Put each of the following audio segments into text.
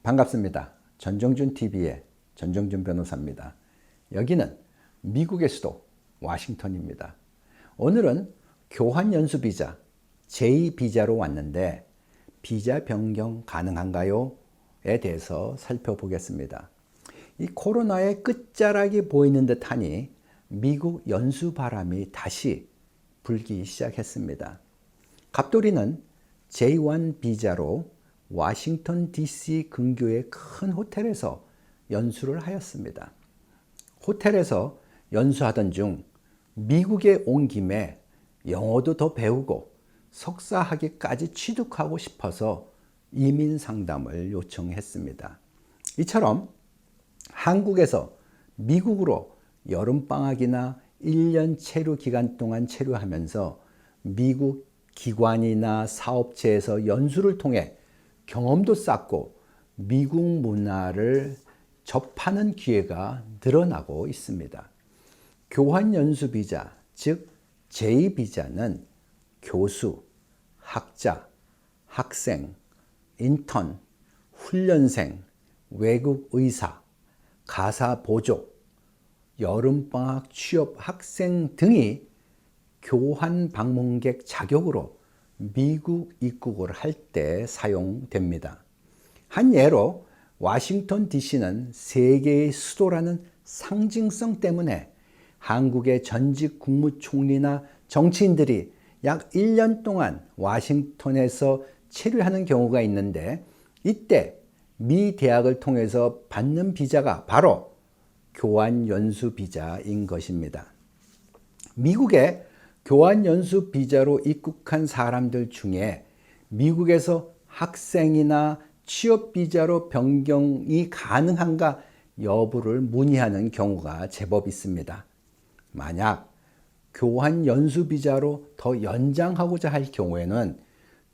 반갑습니다. 전정준TV의 전정준 변호사입니다. 여기는 미국의 수도 워싱턴입니다. 오늘은 교환연수비자 J비자로 왔는데 비자 변경 가능한가요? 에 대해서 살펴보겠습니다. 이 코로나의 끝자락이 보이는 듯하니 미국 연수바람이 다시 불기 시작했습니다. 갑돌이는 J1 비자로 워싱턴 DC 근교의 큰 호텔에서 연수를 하였습니다. 호텔에서 연수하던 중 미국에 온 김에 영어도 더 배우고 석사 학위까지 취득하고 싶어서 이민 상담을 요청했습니다. 이처럼 한국에서 미국으로 여름방학이나 1년 체류 기간 동안 체류하면서 미국 기관이나 사업체에서 연수를 통해 경험도 쌓고 미국 문화를 접하는 기회가 늘어나고 있습니다. 교환연수비자, 즉 J비자는 교수, 학자, 학생, 인턴, 훈련생, 외국 의사, 가사 보조, 여름방학 취업 학생 등이 교환 방문객 자격으로 미국 입국을 할 때 사용됩니다. 한 예로 워싱턴 DC는 세계의 수도라는 상징성 때문에 한국의 전직 국무총리나 정치인들이 약 1년 동안 워싱턴에서 체류하는 경우가 있는데, 이때 미 대학을 통해서 받는 비자가 바로 교환연수 비자인 것입니다. 미국에 교환연수 비자로 입국한 사람들 중에 미국에서 학생이나 취업 비자로 변경이 가능한가 여부를 문의하는 경우가 제법 있습니다. 만약 교환연수 비자로 더 연장하고자 할 경우에는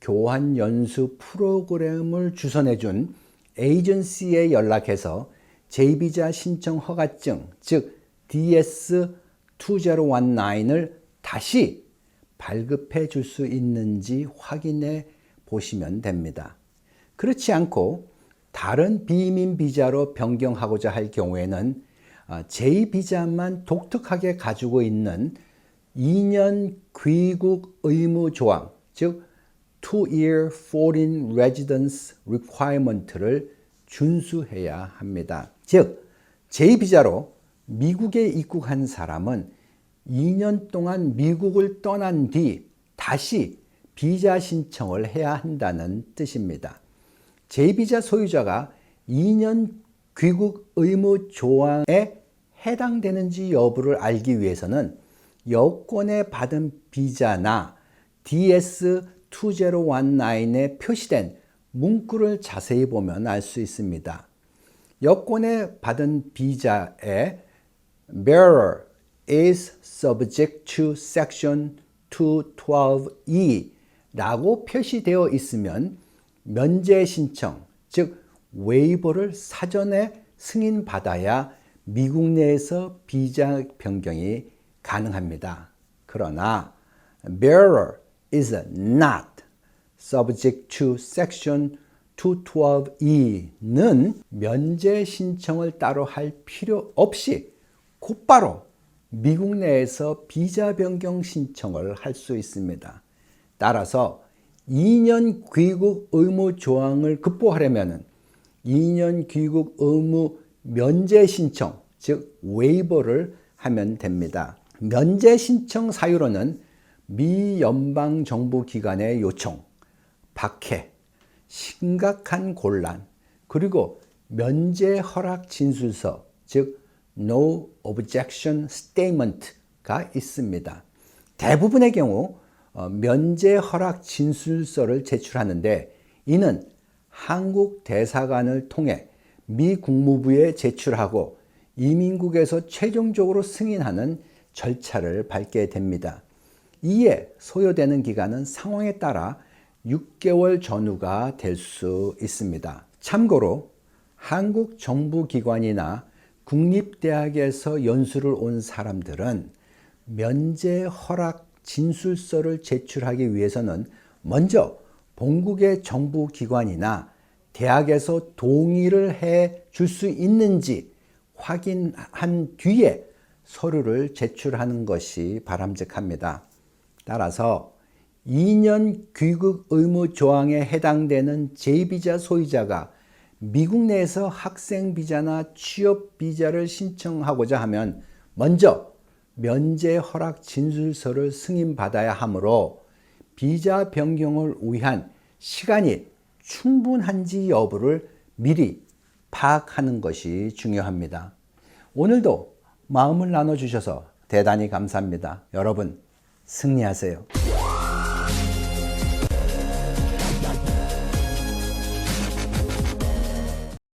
교환연수 프로그램을 주선해 준 에이전시에 연락해서 J비자 신청 허가증, 즉 DS2019을 다시 발급해 줄 수 있는지 확인해 보시면 됩니다. 그렇지 않고 다른 비민 비자로 변경하고자 할 경우에는 J비자만 독특하게 가지고 있는 2년 귀국 의무 조항, 즉 2-year foreign residence requirement를 준수해야 합니다. 즉 J비자로 미국에 입국한 사람은 2년 동안 미국을 떠난 뒤 다시 비자 신청을 해야 한다는 뜻입니다. J비자 소유자가 2년 귀국 의무 조항에 해당되는지 여부를 알기 위해서는 여권에 받은 비자나 DS2019에 표시된 문구를 자세히 보면 알 수 있습니다. 여권에 받은 비자에 bearer is subject to section 212E 라고 표시되어 있으면 면제 신청, 즉 웨이버를 사전에 승인받아야 미국 내에서 비자 변경이 가능합니다. 그러나 bearer is not subject to section 212E는 면제 신청을 따로 할 필요 없이 곧바로 미국 내에서 비자 변경 신청을 할 수 있습니다. 따라서 2년 귀국 의무 조항을 극복하려면 2년 귀국 의무 면제 신청, 즉 웨이버를 하면 됩니다. 면제 신청 사유로는 미 연방정부기관의 요청, 박해, 심각한 곤란, 그리고 면제 허락 진술서, 즉 No Objection Statement가 있습니다. 대부분의 경우 면제 허락 진술서를 제출하는데, 이는 한국 대사관을 통해 미 국무부에 제출하고 이민국에서 최종적으로 승인하는 절차를 밟게 됩니다. 이에 소요되는 기간은 상황에 따라 6개월 전후가 될 수 있습니다. 참고로 한국 정부기관이나 국립대학에서 연수를 온 사람들은 면제 허락 진술서를 제출하기 위해서는 먼저 본국의 정부기관이나 대학에서 동의를 해 줄 수 있는지 확인한 뒤에 서류를 제출하는 것이 바람직합니다. 따라서 2년 귀국 의무 조항에 해당되는 제2비자 소유자가 미국 내에서 학생 비자나 취업 비자를 신청하고자 하면 먼저 면제 허락 진술서를 승인받아야 하므로 비자 변경을 위한 시간이 충분한지 여부를 미리 파악하는 것이 중요합니다. 오늘도 마음을 나눠주셔서 대단히 감사합니다. 여러분, 승리하세요.